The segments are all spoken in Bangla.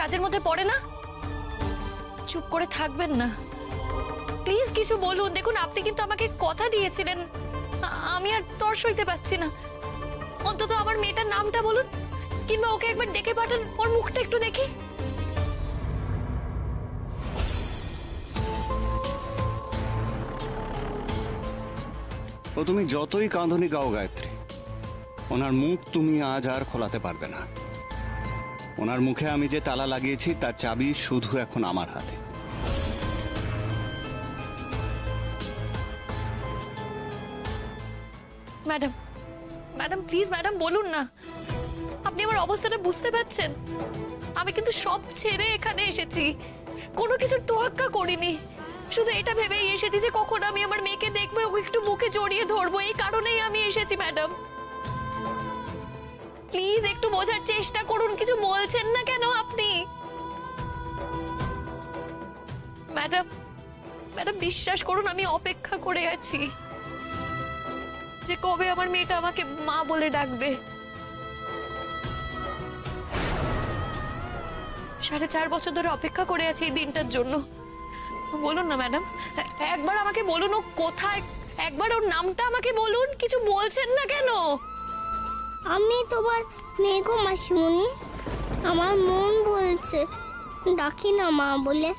কাজের মধ্যে পড়ে না? চুপ করে থাকবেন না প্লিজ, কিছু বলুন। দেখুন আপনি কিন্তু আমাকে কথা দিয়েছিলেন, আমি আর তর সইতে পারছি না। অন্তত আমার মেয়েটার নামটা বলুন, কিংবা ওকে একবার ডেকে পাঠান, ওর মুখটা একটু দেখি। ও তুমি যতই কাঁধনি গাও গায়ত্রী, ওনার মুখ তুমি আজ আর খোলাতে পারবে না। ওনার মুখে আমি যে তালা লাগিয়েছি তার চাবি শুধু এখন আমার হাতে। ম্যাডাম, ম্যাডাম প্লিজ ম্যাডাম বলুন না। আপনি আমার অবস্থাটা বুঝতে পারছেন? আমি কিন্তু সব ছেড়ে এখানে এসেছি, কোনো কিছুর তোয়াক্কা করিনি। শুধু এটা ভেবেই এসেছি যে কখন আমি আমার মেয়েকে দেখবো, ওকে একটু বুকে জড়িয়ে ধরবো, এই কারণেই আমি এসেছি। ম্যাডাম প্লিজ একটু বোঝার চেষ্টা করুন, কিছু বলছেন না কেন আপনি? ম্যাডাম, ম্যাডাম বিশ্বাস করুন, আমি অপেক্ষা করে আছি যে কবে আমার মেয়েটা আমাকে মা বলে ডাকবে। 4.5 বছর ধরে অপেক্ষা করে আছি এই দিনটার জন্য। বলুন না ম্যাডাম, একবার আমাকে বলুন ও কোথায়, একবার ওর নামটা আমাকে বলুন। কিছু বলছেন না কেন? আমি তোমার মেয়ে গো মাসিমণি, আমার মন বলছে ডাকি না মা বলে।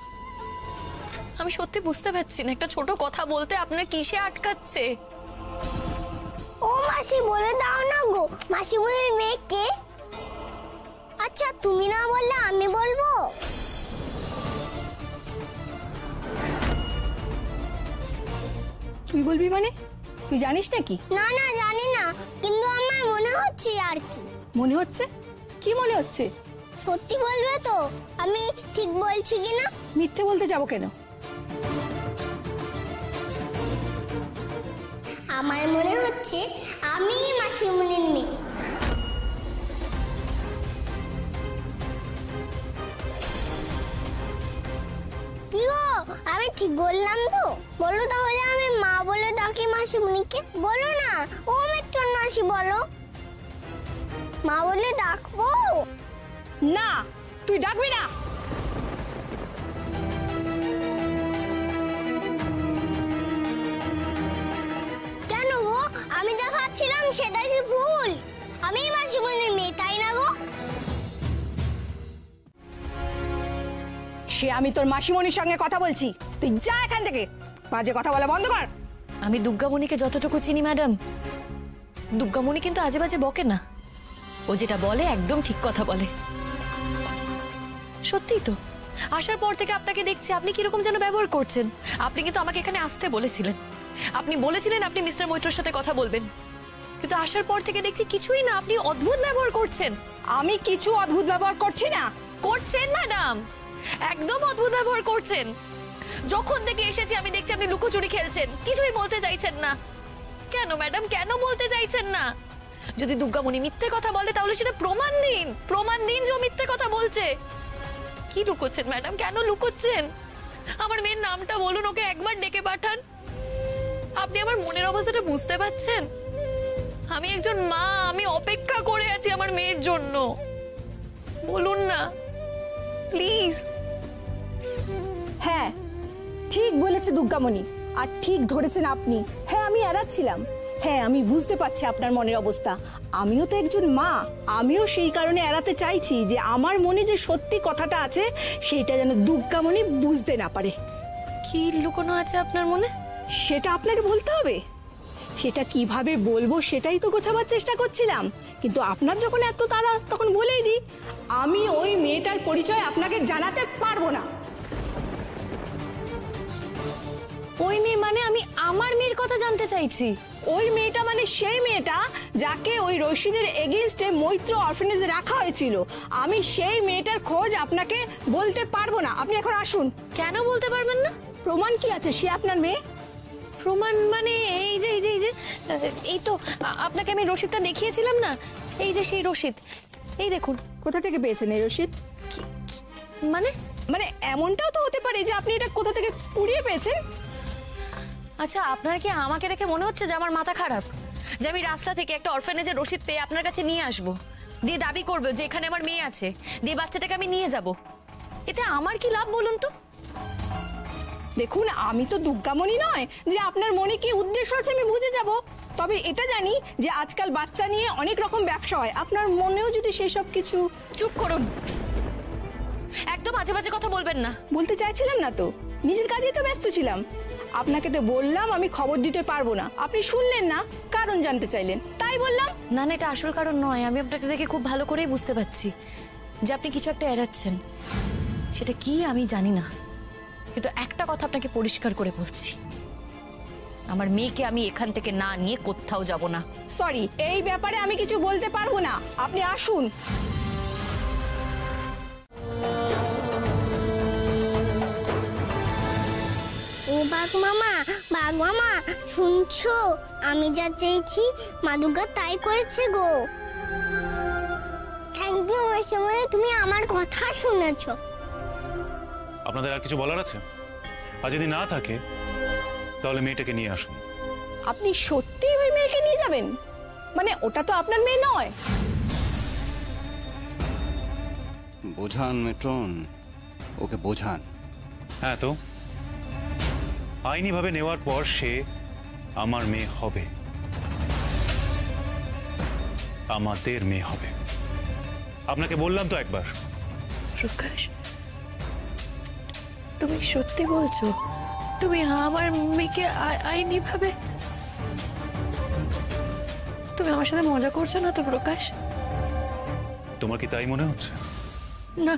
আমি সত্যি বুঝতে পারছি না, একটা ছোট কথা বলতে আপনার কিসে আটকাচ্ছে? ও মাসি বলে দাও না গো, মাসিমণির মেয়ে কে? আচ্ছা তুমি না বললে আমি বলবো। তুই বলবি মানে? তুই জানিস নাকি? না না জানি না, কিন্তু আমার মনে হচ্ছে আর কি। মনে হচ্ছে? কি মনে হচ্ছে? সত্যি বলবে তো আমি ঠিক বলছি কিনা? মিথ্যে বলতে যাবো কেন? আমার মনে হচ্ছে আমি মাসিমণির মেয়ে। কি গো, আমি ঠিক বললাম তো? বলো তাহলে আমি মা বলে ডাকি মাসিমণিকে। বলো না, ও মেট্টন মাসি বলো, মা বলে ডাকবো। না, তুই ডাকবি না। কেন গো, আমি যা ভাবছিলাম সেটা কি ভুল? আমি মাসিমণির মেয়ে, তাই না গো? সে আমি তোর মাসিমণির সঙ্গে কথা বলছি, তুই যা এখান থেকে। বাজে কথা বলা বন্ধ কর। আমি দুর্গামণিকে যতটুকু চিনি ম্যাডাম, দুর্গামণি কিন্তু আজে বাজে বকে না। ও যেটা বলে একদম ঠিক কথা বলে। সত্যিই তো, আসার পর থেকে আপনাকে দেখছি আপনি কিরকম যেন ব্যবহার করছেন। আপনি কিন্তু আমাকে এখানে আসতে বলেছিলেন, আপনি বলেছিলেন আপনি মিস্টার মৈত্রর সাথে কথা বলবেন, কিন্তু আসার পর থেকে দেখছি কিছুই না, আপনি অদ্ভুত ব্যবহার করছেন। আমি কিছু অদ্ভুত ব্যবহার করছি না। করছেন ম্যাডাম, একদম অদ্ভুত ব্যবহার করছেন। যখন থেকে এসেছি আমি দেখছি আপনি লুকোচুরি খেলছেন, কিছুই বলতে চাইছেন না। কেন ম্যাডাম, কেন বলতে চাইছেন না? যদি দুর্গামণি মিথ্যে কথা বলে তাহলে সেটা প্রমাণ দিন, প্রমাণ দিন যে ও মিথ্যে কথা বলছে। কি লুকোচ্ছেন ম্যাডাম, কেন লুকোচ্ছেন? আমার মেয়ের নামটা বলুন, ওকে একবার ডেকে পাঠান। আপনি আমার মনের অবস্থাটা বুঝতে পারছেন? আমি একজন মা, আমি অপেক্ষা করে আছি আমার মেয়ের জন্য। বলুন না প্লিজ। হ্যাঁ ঠিক বলেছে দুর্গামণি, আর ঠিক ধরেছেন আপনি। হ্যাঁ আমি এড়াচ্ছিলাম, হ্যাঁ আমি বুঝতে পারছি আপনার মনের অবস্থা। আমিও তো একজন মা, আমিও সেই কারণে এড়াতে চাইছি যে আমার মনে যে সত্যি কথাটা আছে সেটা যেন দুর্গামণি বুঝতে না পারে। কি লুকোনো আছে আপনার মনে? সেটা আপনাকে বলতে হবে। সেটা কিভাবে বলবো সেটাই তো গোছাবার চেষ্টা করছিলাম, কিন্তু আপনার যখন এত তাড়া তখন বলেই দিই, আমি ওই মেয়েটার পরিচয় আপনাকে জানাতে পারবো না। ওই মেয়ে মানে? আমি আমার মেয়ের কথা জানতে চাইছি। ওই মেয়েটা মানে সেই মেয়েটা যাকে ওই রশিদের এগেইনস্টে মৈত্র অরফানেজে রাখা হয়েছিল। আমি সেই মেয়েটার খোঁজ আপনাকে বলতে পারবো না। আপনি এখন আসুন। কেন বলতে পারবেন না? প্রমাণ কি আছে সে আপনার মেয়ে? প্রমাণ মানে এই যে এই তো আপনাকে আমি রসিদটা দেখিয়েছিলাম না, এই যে সেই রসিদ, এই দেখুন। কোথা থেকে পেয়েছেন এই রসিদ? মানে মানে এমনটাও তো হতে পারে যে আপনি এটা কোথা থেকে কুড়িয়ে পেয়েছেন। আচ্ছা, আপনার কি আমাকে দেখে মনে হচ্ছে যে আমার মাথা খারাপ, যে আমি রাস্তা থেকে একটা অরফানেজের রসিদ পেয়ে আপনার কাছে নিয়ে আসবো, দিয়ে দাবি করবো যে এখানে আমার মেয়ে আছে, দিয়ে বাচ্চাটাকে আমি নিয়ে যাব? এতে আমার কি লাভ বলুন তো? দেখুন, আমি তো দুর্গামণি নয় যে আপনার মনে কি উদ্দেশ্য আছে আমি বুঝে যাব। তবে এটা জানি যে আজকাল বাচ্চা নিয়ে অনেক রকম ব্যবসা হয়, আপনার মনেও যদি সেই সব কিছু। চুপ করুন, একদম আজে বাজে কথা বলবেন না। বলতে চাইছিলাম না তো, নিজের কাজেই তো ব্যস্ত ছিলাম। আপনাকে তো বললাম আমি খবর দিতে পারবো না, আপনি শুনলেন না, কারণ জানতে চাইলেন তাই বললাম। না না, এটা আসল কারণ নয়। আমি আপনাকে দেখে খুব ভালো করেই বুঝতে পারছি যে আপনি কিছু একটা এড়াচ্ছেন। সেটা কি আমি জানি না, কিন্তু একটা কথা আপনাকে পরিষ্কার করে বলছি, আমার মেয়েকে আমি এখান থেকে না নিয়ে কোথাও যাব না। সরি, এই ব্যাপারে আমি কিছু বলতে পারবো না, আপনি আসুন। ও বাঘ মামা শুনছো? আমি যা চেয়েছি মা দুর্গা তাই করেছে গো। থ্যাংক ইউ মাসিমণি, তুমি আমার কথা শুনেছো। আপনাদের আর কিছু বলার আছে? আর যদি না থাকে তাহলে মেয়েটাকে নিয়ে আসুন। আপনি সত্যি ওই মেয়েকে নিয়ে যাবেন? মানে ওটা তো আপনার মেয়ে নয়। বোঝান মেট্রন, ওকে বোঝান। হ্যাঁ, তো আইনি ভাবে নেওয়ার পর সে আমার মেয়ে হবে, আমাদের মেয়ে হবে। আপনাকে বললাম তো একবার। প্রকাশ, তুমি সত্যি বলছো? তুমি আমার মেয়েকে আইনি ভাবে? তুমি আমার সাথে মজা করছো না তো প্রকাশ? তোমার কি তাই মনে হচ্ছে? না,